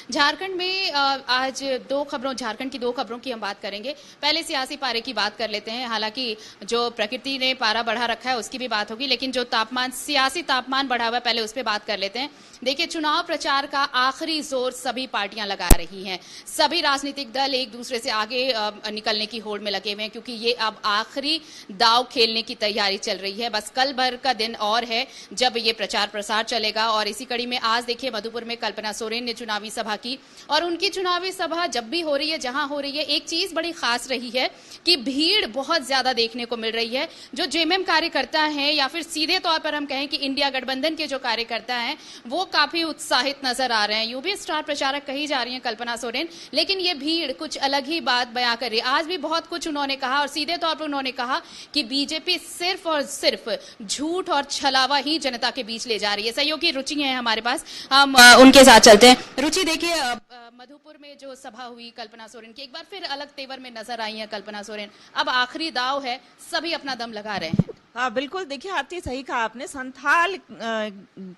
झारखंड में आज झारखंड की दो खबरों की हम बात करेंगे। पहले सियासी पारे की बात कर लेते हैं। हालांकि जो प्रकृति ने पारा बढ़ा रखा है उसकी भी बात होगी, लेकिन जो सियासी तापमान बढ़ा हुआ है पहले उस पर बात कर लेते हैं। देखिए, चुनाव प्रचार का आखिरी जोर सभी पार्टियां लगा रही हैं। सभी राजनीतिक दल एक दूसरे से आगे निकलने की होड़ में लगे हुए हैं, क्योंकि ये अब आखिरी दाव खेलने की तैयारी चल रही है। बस कल भर का दिन और है जब ये प्रचार प्रसार चलेगा। और इसी कड़ी में आज देखिए, मधुपुर में कल्पना सोरेन ने चुनावी सभा की, और उनकी चुनावी सभा जब भी हो रही है, जहां हो रही है, एक चीज बड़ी खास रही है कि भीड़ बहुत ज्यादा देखने को मिल रही है। जो जेएमएम कार्यकर्ता हैं, या फिर सीधे तौर पर हम कहें कि इंडिया गठबंधन के जो कार्यकर्ता हैं, वो काफी उत्साहित नजर आ रहे हैं। यूं भी स्टार प्रचारक कही जा रही हैं कल्पना सोरेन, लेकिन ये भीड़ कुछ अलग ही बात बयां कर रही है। आज भी बहुत कुछ उन्होंने कहा, और सीधे तौर पर उन्होंने कहा कि बीजेपी सिर्फ और सिर्फ झूठ और छलावा ही जनता के बीच ले जा रही है। सहयोगी रुचि है हमारे पास, हम उनके साथ चलते हैं। रुचि, देखिए, मधुपुर में जो सभा हुई कल्पना सोरेन की, एक बार फिर अलग तेवर में नजर आई है कल्पना सोरेन। अब आखिरी दाव है, सभी अपना दम लगा रहे हैं। हाँ, बिल्कुल। देखिए, आरती, सही कहा आपने। संथाल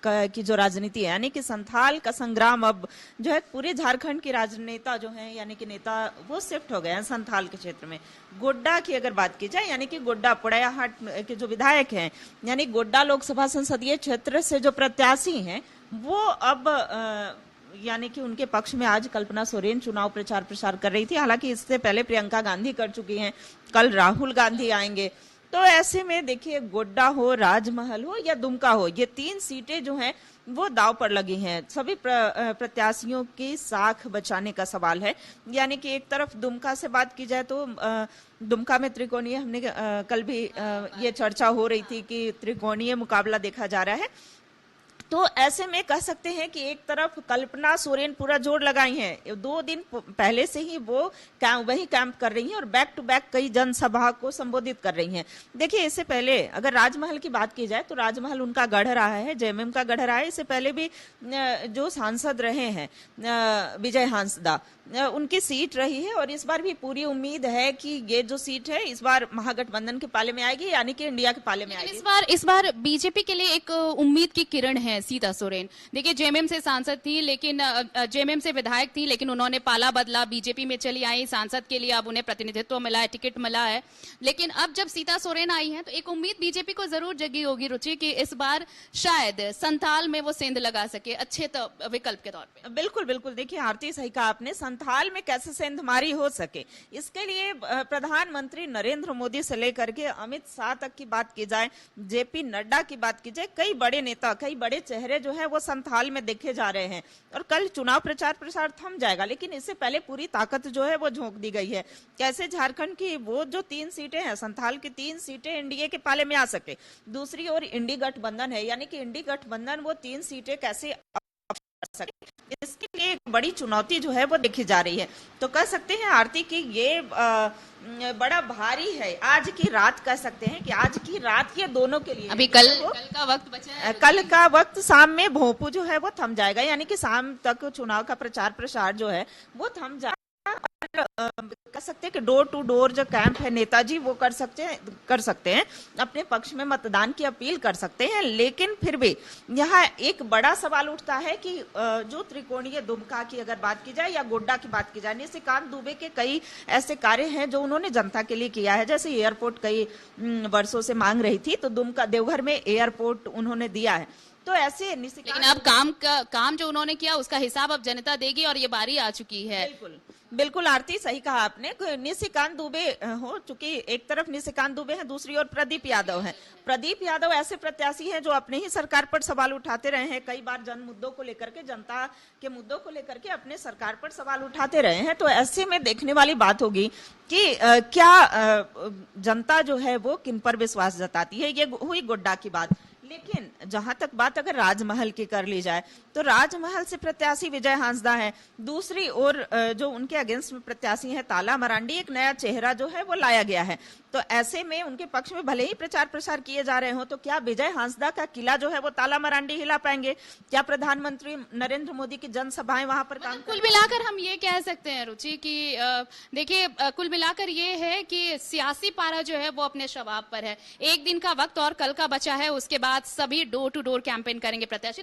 की जो राजनीति है, यानी कि संथाल का संग्राम अब जो है पूरे झारखंड के राजनेता जो हैं, यानी कि नेता, वो शिफ्ट हो गए हैं संथाल के क्षेत्र में। गोड्डा की अगर बात की जाए, यानी कि गोड्डा पोड़ैयाहाट के जो विधायक हैं, यानी गोड्डा लोकसभा संसदीय क्षेत्र से जो प्रत्याशी हैं, वो अब यानी कि उनके पक्ष में आज कल्पना सोरेन चुनाव प्रचार प्रसार कर रही थी। हालांकि इससे पहले प्रियंका गांधी कर चुकी हैं, कल राहुल गांधी आएंगे। तो ऐसे में देखिए, गोड्डा हो, राजमहल हो या दुमका हो, ये तीन सीटें जो हैं वो दाव पर लगी हैं। सभी प्रत्याशियों की साख बचाने का सवाल है। यानी कि एक तरफ दुमका से बात की जाए तो दुमका में त्रिकोणीय, हमने कल भी ये चर्चा हो रही थी कि त्रिकोणीय मुकाबला देखा जा रहा है। तो ऐसे में कह सकते हैं कि एक तरफ कल्पना सोरेन पूरा जोर लगाई हैं, 2 दिन पहले से ही वो वही कैंप कर रही हैं और बैक टू बैक कई जनसभा को संबोधित कर रही हैं। देखिए, इससे पहले अगर राजमहल की बात की जाए तो राजमहल उनका गढ़ रहा है, जेएमएम का गढ़ रहा है। इससे पहले भी जो सांसद रहे हैं विजय हांसदा, उनकी सीट रही है, और इस बार भी पूरी उम्मीद है कि ये जो सीट है इस बार महागठबंधन के पाले में आएगी, यानी कि इंडिया के पाले में आएगी। इस बार बीजेपी के लिए एक उम्मीद की किरण है सीता सोरेन। देखिए, जेएमएम से सांसद थी, लेकिन जेएमएम से विधायक थी, लेकिन उन्होंने पाला बदला, बीजेपी में चली आई। सांसद के लिए अब उन्हें प्रतिनिधित्व मिला है, टिकट मिला है। लेकिन अब जब सीता सोरेन आई हैं, तो एक उम्मीद बीजेपी को जरूर जगी होगी रुचि, कि इस बार शायद संथाल में वो सेंध लगा सके अच्छे विकल्प के तौर पे। बिल्कुल बिल्कुल। देखिए आरती, सही कहा आपने। संथाल में कैसे सेंधमारी हो सके, इसके लिए प्रधानमंत्री नरेंद्र मोदी से लेकर के अमित शाह तक की बात की जाए, जेपी नड्डा की बात की जाए, कई बड़े नेता, कई बड़े चेहरे जो है वो संथाल में देखे जा रहे हैं। और कल चुनाव प्रचार प्रसार थम जाएगा, लेकिन इससे पहले पूरी ताकत जो है वो झोंक दी गई है। कैसे झारखंड की वो जो 3 सीटें हैं, संथाल की 3 सीटें एनडीए के पाले में आ सके। दूसरी ओर इंडी गठबंधन है, यानी कि इंडी गठबंधन वो 3 सीटें कैसे सके, इसके लिए एक बड़ी चुनौती जो है वो देखी जा रही है। तो कह सकते हैं आरती की ये बड़ा भारी है। आज की रात कह सकते हैं कि आज की रात ये दोनों के लिए, अभी कल का वक्त बचा है। कल का वक्त शाम में भोंपू जो है वो थम जाएगा, यानी कि शाम तक चुनाव का प्रचार प्रसार जो है वो थम जाएगा। कह सकते हैं कि डोर टू डोर जो कैंप है नेताजी, वो कर सकते हैं अपने पक्ष में मतदान की अपील कर सकते हैं। लेकिन फिर भी यहाँ एक बड़ा सवाल उठता है कि जो त्रिकोणीय दुमका की अगर बात की जाए या गोड्डा की बात की जाए, निशिकांत दुबे के कई ऐसे कार्य हैं जो उन्होंने जनता के लिए किया है। जैसे एयरपोर्ट कई वर्षों से मांग रही थी, तो दुमका देवघर में एयरपोर्ट उन्होंने दिया है। तो ऐसे लेकिन अब काम जो उन्होंने किया उसका हिसाब अब जनता देगी, और ये बारी आ चुकी है। बिल्कुल बिल्कुल आरती, सही कहा आपने। निशिकांत दुबे हो चुकी, एक तरफ निशिकांत दुबे हैं, दूसरी ओर प्रदीप यादव हैं। प्रदीप यादव ऐसे प्रत्याशी हैं जो अपने ही सरकार पर सवाल उठाते रहे हैं, कई बार जन मुद्दों को लेकर के, जनता के मुद्दों को लेकर के अपने सरकार पर सवाल उठाते रहे हैं। तो ऐसे में देखने वाली बात होगी कि क्या जनता जो है वो किन पर विश्वास जताती है। ये हुई गोड्डा की बात। लेकिन जहां तक बात अगर राजमहल की कर ली जाए, तो राजमहल से प्रत्याशी विजय हांसदा है। दूसरी ओर जो उनके अगेंस्ट में प्रत्याशी है ताला मरांडी, एक नया चेहरा जो है वो लाया गया है। तो ऐसे में उनके पक्ष में भले ही प्रचार प्रसार किए जा रहे हो, तो क्या विजय हांसदा का किला जो है वो ताला मरांडी हिला पाएंगे? क्या प्रधानमंत्री नरेंद्र मोदी की जनसभाएं वहां पर काम? कुल मिलाकर हम ये कह सकते हैं रुचि कि देखिए, कुल मिलाकर ये है कि सियासी पारा जो है वो अपने शबाब पर है। एक दिन का वक्त और कल का बचा है, उसके बाद सभी डोर टू डोर कैंपेन करेंगे प्रत्याशी।